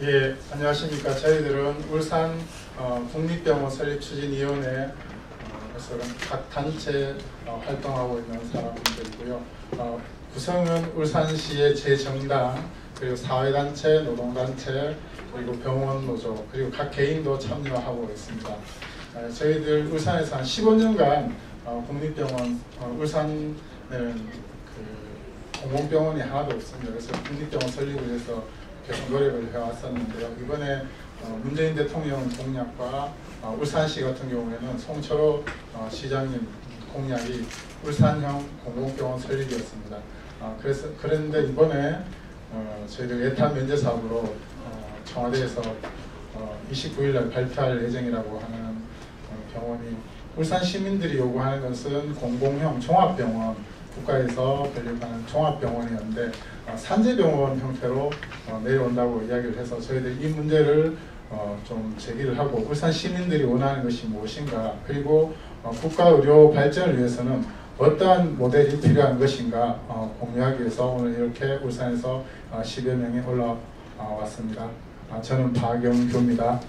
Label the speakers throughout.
Speaker 1: 예, 안녕하십니까. 저희들은 울산 국립병원 설립추진위원회에서 각 단체 활동하고 있는 사람들이고요. 구성은 울산시의 재정당, 그리고 사회단체, 노동단체, 그리고 병원 노조, 그리고 각 개인도 참여하고 있습니다. 저희들 울산에서 한 15년간 국립병원, 울산은 공공병원이 하나도 없습니다. 그래서 국립병원 설립을 위해서 계속 노력을 해왔었는데요. 이번에 문재인 대통령 공약과 울산시 같은 경우에는 송철호 시장님 공약이 울산형 공공병원 설립이었습니다. 그런데 이번에 저희들 예탄 면제 사업으로 청와대에서 29일날 발표할 예정이라고 하는 병원이, 울산 시민들이 요구하는 것은 공공형 종합병원, 국가에서 건립하는 종합병원이었는데 산재병원 형태로 내려온다고 이야기를 해서 저희들이 이 문제를 좀 제기를 하고, 울산 시민들이 원하는 것이 무엇인가, 그리고 국가 의료 발전을 위해서는 어떠한 모델이 필요한 것인가 공유하기 위해서 오늘 이렇게 울산에서 10여 명이 올라왔습니다. 저는 박영규입니다.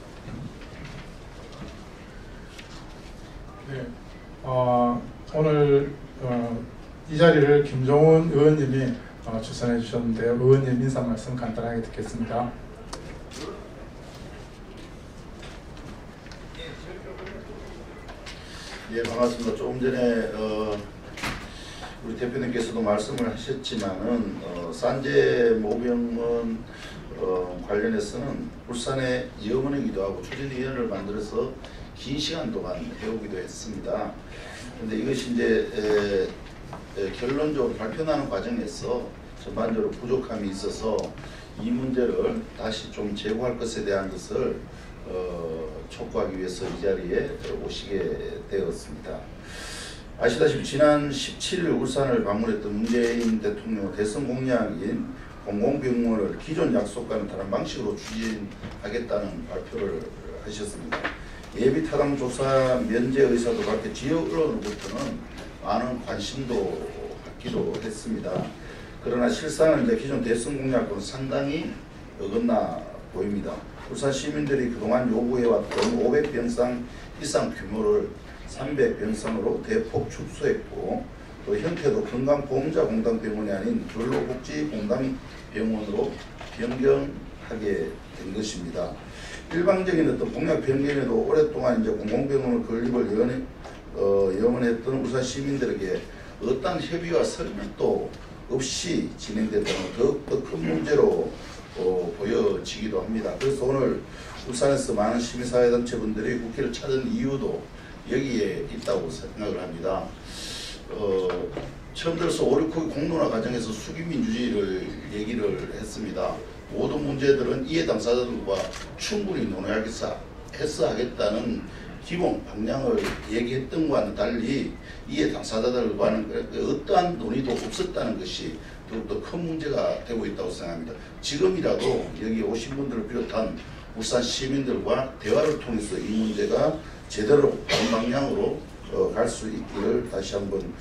Speaker 1: 네, 오늘 이 자리를 김종훈 의원님이 주선해 주셨는데요. 의원님 인사 말씀 간단하게 듣겠습니다.
Speaker 2: 예, 반갑습니다. 조금 전에 우리 대표님께서도 말씀을 하셨지만은 산재 모병원 관련해서는 울산의 염원이기도 하고 추진위원회를 만들어서 긴 시간 동안 해오기도 했습니다. 그런데 이것이 이제 결론적으로 발표나는 과정에서 전반적으로 부족함이 있어서 이 문제를 다시 좀 제고할 것에 대한 것을 촉구하기 위해서 이 자리에 오시게 되었습니다. 아시다시피 지난 17일 울산을 방문했던 문재인 대통령 대선 공약인 공공병원을 기존 약속과는 다른 방식으로 추진하겠다는 발표를 하셨습니다. 예비타당 조사 면제 의사도 그렇게 지역 언론으로부터는 많은 관심도 받기도 했습니다. 그러나 실상은 이제 기존 대선 공약과는 상당히 어긋나 보입니다. 울산 시민들이 그동안 요구해왔던 500병상 이상 규모를 300병상으로 대폭 축소했고, 또 형태도 건강보험자공단병원이 아닌 근로복지공단병원으로 변경하게 된 것입니다. 일방적인 어떤 공약 변경에도 오랫동안 이제 공공병원을 건립을 염원했던 울산 시민들에게 어떠한 협의와 설명도 없이 진행됐다는 더욱더 큰 문제로 보여지기도 합니다. 그래서 오늘 울산에서 많은 시민사회단체분들이 국회를 찾은 이유도 여기에 있다고 생각을 합니다. 처음 들어서 5.16 공론화 과정에서 수기민주주의를 얘기를 했습니다. 모든 문제들은 이해 당사자들과 충분히 논의하겠어 하겠다는 기본 방향을 얘기했던 것과는 달리 이해 당사자들과는 어떠한 논의도 없었다는 것이 더욱더 큰 문제가 되고 있다고 생각합니다. 지금이라도 여기 오신 분들을 비롯한 울산 시민들과 대화를 통해서 이 문제가 제대로 다른 방향으로 갈 수 있기를 다시 한번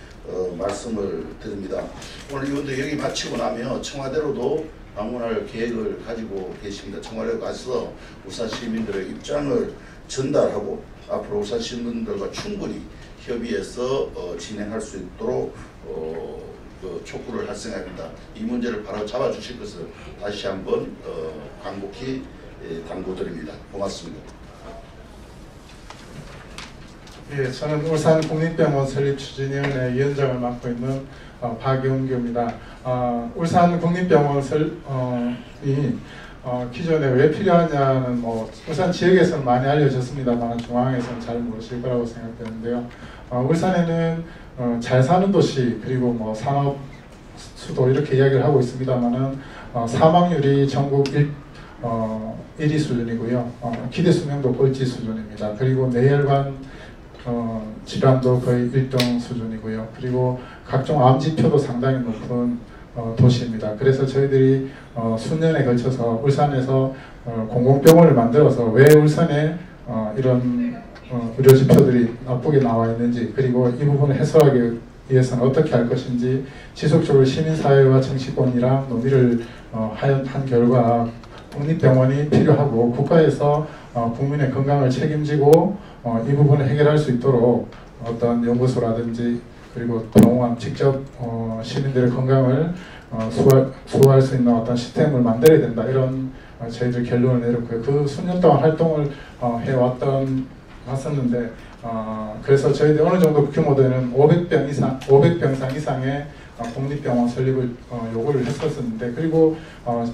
Speaker 2: 말씀을 드립니다. 오늘 이분들 여기 마치고 나면 청와대로도 방문할 계획을 가지고 계십니다. 청와대에 가서 울산 시민들의 입장을 전달하고 앞으로 울산 시민들과 충분히 협의해서 진행할 수 있도록 촉구를 할 생각입니다. 이 문제를 바로 잡아주실 것을 다시 한번 간곡히 당부드립니다. 고맙습니다.
Speaker 1: 예, 저는 울산 국립병원 설립추진위원회 위원장을 맡고 있는 박영규입니다. 울산 국립병원 기존에 왜 필요하냐는 울산 지역에서는 많이 알려졌습니다만 중앙에서는 잘 모르실 거라고 생각되는데요. 울산에는 잘 사는 도시, 그리고 산업 수도 이렇게 이야기를 하고 있습니다만은 사망률이 전국 1위 수준이고요. 기대 수명도 꼴찌 수준입니다. 그리고 뇌혈관 질환도 거의 1등 수준이고요. 그리고 각종 암 지표도 상당히 높은 도시입니다. 그래서 저희들이 수년에 걸쳐서 울산에서 공공병원을 만들어서 왜 울산에 이런 의료 지표들이 나쁘게 나와 있는지, 그리고 이 부분을 해소하기 위해서는 어떻게 할 것인지 지속적으로 시민사회와 정치권이랑 논의를 한 결과 국립병원이 필요하고 국가에서 국민의 건강을 책임지고 이 부분을 해결할 수 있도록 어떤 연구소라든지 그리고 병원 직접 시민들의 건강을 수호할 수 있는 어떤 시스템을 만들어야 된다, 이런 저희들 결론을 내렸고요. 그 수년 동안 활동을 왔었는데 그래서 저희들 어느 정도 규모되는 500병상 이상의 공립병원 설립을 요구를 했었는데, 그리고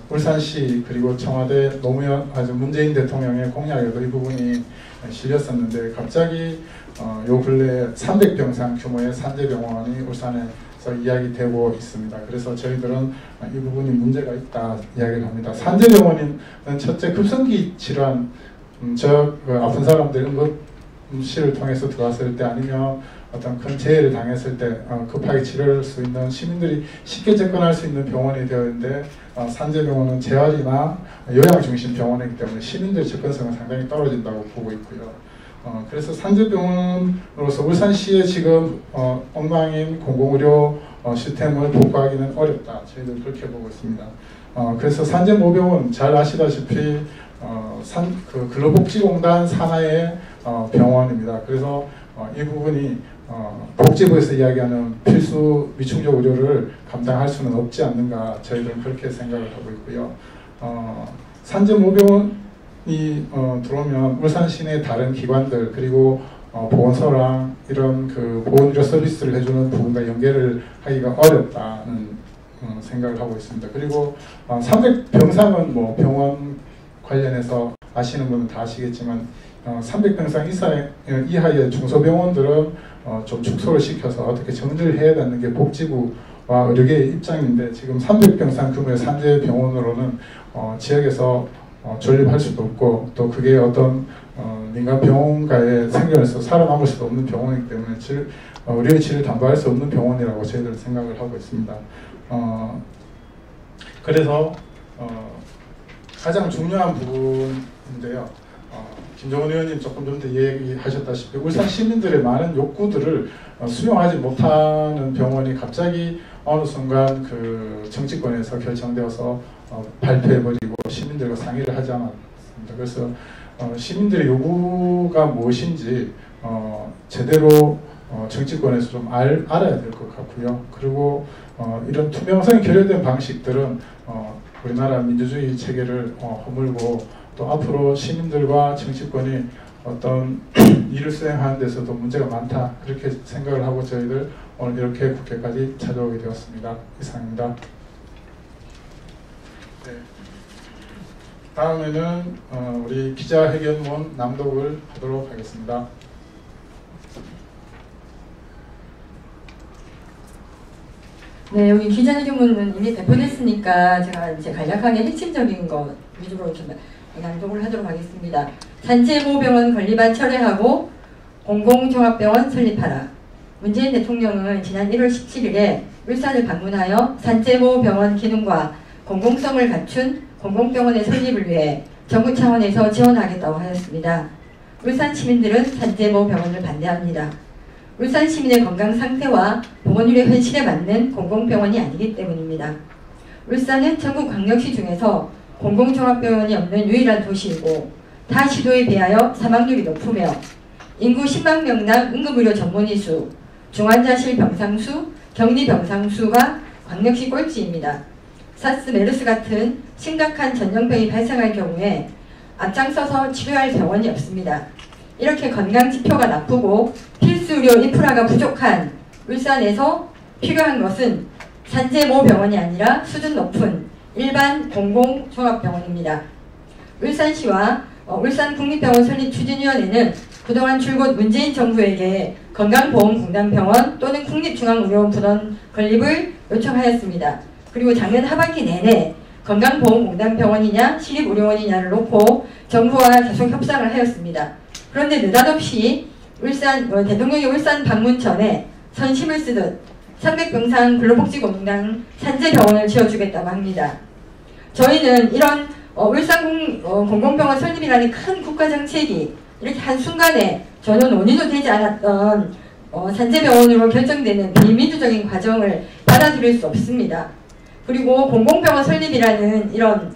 Speaker 1: 울산시 그리고 청와대 노무현 문재인 대통령의 공약에도 이 부분이 실렸었는데, 갑자기 요 근래에 300병상 규모의 산재병원이 울산에서 이야기되고 있습니다. 그래서 저희들은 이 부분이 문제가 있다 이야기를 합니다. 산재병원은 첫째 급성기 질환, 아픈 사람들 응급실을 통해서 들어왔을 때 아니면 어떤 큰 재해를 당했을 때 급하게 치료할 수 있는, 시민들이 쉽게 접근할 수 있는 병원이 되어 있는데, 산재병원은 재활이나 요양 중심 병원이기 때문에 시민들의 접근성은 상당히 떨어진다고 보고 있고요. 그래서 산재병원으로서 울산시에 지금 엉망인 공공의료 시스템을 복구하기는 어렵다, 저희들 그렇게 보고 있습니다. 그래서 산재모병은 잘 아시다시피 근로복지공단 산하의 병원입니다. 있습니다. 그래서 이 부분이 복지부에서 이야기하는 필수 미충족 의료를 감당할 수는 없지 않는가, 저희들은 그렇게 생각을 하고 있고요. 산재모병원이 들어오면 울산 시내 다른 기관들 그리고 보건소랑 이런 그 보건의료 서비스를 해주는 부분과 연계를 하기가 어렵다는 생각을 하고 있습니다. 그리고 300병상은 뭐 병원 관련해서 아시는 분은 다 아시겠지만 300병상 이하의 중소병원들은 좀 축소를 시켜서 어떻게 정리를 해야 되는 게 복지부와 의료계의 입장인데, 지금 300병상 규모의 산재병원으로는 지역에서 존립할 수도 없고, 또 그게 어떤 민간 병원가의 생존에서 살아남을 수도 없는 병원이기 때문에 의료의 질을 담보할 수 없는 병원이라고 저희들은 생각을 하고 있습니다. 그래서 가장 중요한 부분인데요. 김정은 의원님 조금 전에 얘기하셨다시피 울산 시민들의 많은 욕구들을 수용하지 못하는 병원이 갑자기 어느 순간 그 정치권에서 결정되어서 발표해버리고 시민들과 상의를 하지 않았습니다. 그래서 시민들의 요구가 무엇인지 제대로 정치권에서 좀 알아야 될 것 같고요. 그리고 이런 투명성이 결여된 방식들은 우리나라 민주주의 체계를 허물고, 또 앞으로 시민들과 정치권이 어떤 일을 수행하는 데서도 문제가 많다, 그렇게 생각을 하고 저희들 오늘 이렇게 국회까지 찾아오게 되었습니다. 이상입니다. 네. 다음에는 우리 기자회견문 낭독을 하도록 하겠습니다.
Speaker 3: 네, 여기 기자회견문은 이미 배포됐으니까 제가 이제 간략하게 핵심적인 것 위주로 이렇게 낭독을 하도록 하겠습니다. 산재모병원 건립안 철회하고 공공종합병원 설립하라. 문재인 대통령은 지난 1월 17일에 울산을 방문하여 산재모병원 기능과 공공성을 갖춘 공공병원의 설립을 위해 정부 차원에서 지원하겠다고 하였습니다. 울산 시민들은 산재모병원을 반대합니다. 울산 시민의 건강 상태와 보건의료 현실에 맞는 공공병원이 아니기 때문입니다. 울산은 전국 광역시 중에서 공공종합병원이 없는 유일한 도시이고, 타 시도에 비하여 사망률이 높으며 인구 10만 명당 응급의료 전문의 수, 중환자실 병상수, 격리 병상수가 광역시 꼴찌입니다. 사스, 메르스 같은 심각한 전염병이 발생할 경우에 앞장서서 치료할 병원이 없습니다. 이렇게 건강 지표가 나쁘고 필수 의료 인프라가 부족한 울산에서 필요한 것은 산재모병원이 아니라 수준 높은 일반 공공종합병원입니다. 울산시와 울산국립병원 설립추진위원회는 그동안 줄곧 문재인 정부에게 건강보험공단병원 또는 국립중앙의료원분원 건립을 요청하였습니다. 그리고 작년 하반기 내내 건강보험공단병원이냐 시립의료원이냐를 놓고 정부와 계속 협상을 하였습니다. 그런데 느닷없이 대통령이 울산 방문 전에 선심을 쓰듯 300병상 근로복지공단 산재병원을 지어주겠다고 합니다. 저희는 이런 울산 공공병원 설립이라는 큰 국가정책이 이렇게 한순간에 전혀 논의도 되지 않았던 산재병원으로 결정되는 비민주적인 과정을 받아들일 수 없습니다. 그리고 공공병원 설립이라는 이런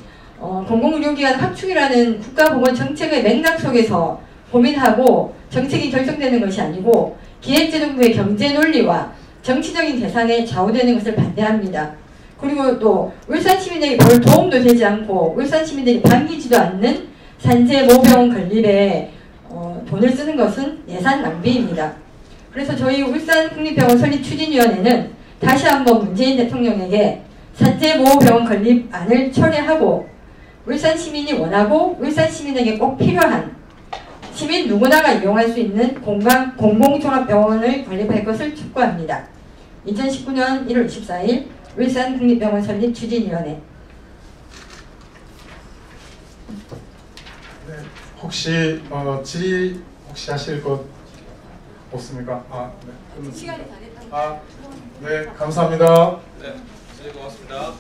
Speaker 3: 공공의료기관 확충이라는 국가보건 정책의 맥락 속에서 고민하고 정책이 결정되는 것이 아니고 기획재정부의 경제 논리와 정치적인 계산에 좌우되는 것을 반대합니다. 그리고 또 울산 시민에게 별 도움도 되지 않고 울산 시민들이 반기지도 않는 산재 모병 건립에 돈을 쓰는 것은 예산 낭비입니다. 그래서 저희 울산국립병원 설립추진위원회는 다시 한번 문재인 대통령에게 산재 모병 건립안을 철회하고 울산 시민이 원하고 울산 시민에게 꼭 필요한 시민 누구나가 이용할 수 있는 공공종합병원을 건립할 것을 촉구합니다. 2019년 1월 24일 울산국립병원 설립추진위원회.
Speaker 1: 네, 혹시 질의 하실 것 없습니까? 네.
Speaker 3: 시간이 다 됐답니다.
Speaker 1: 네, 감사합니다.
Speaker 4: 네, 고맙습니다.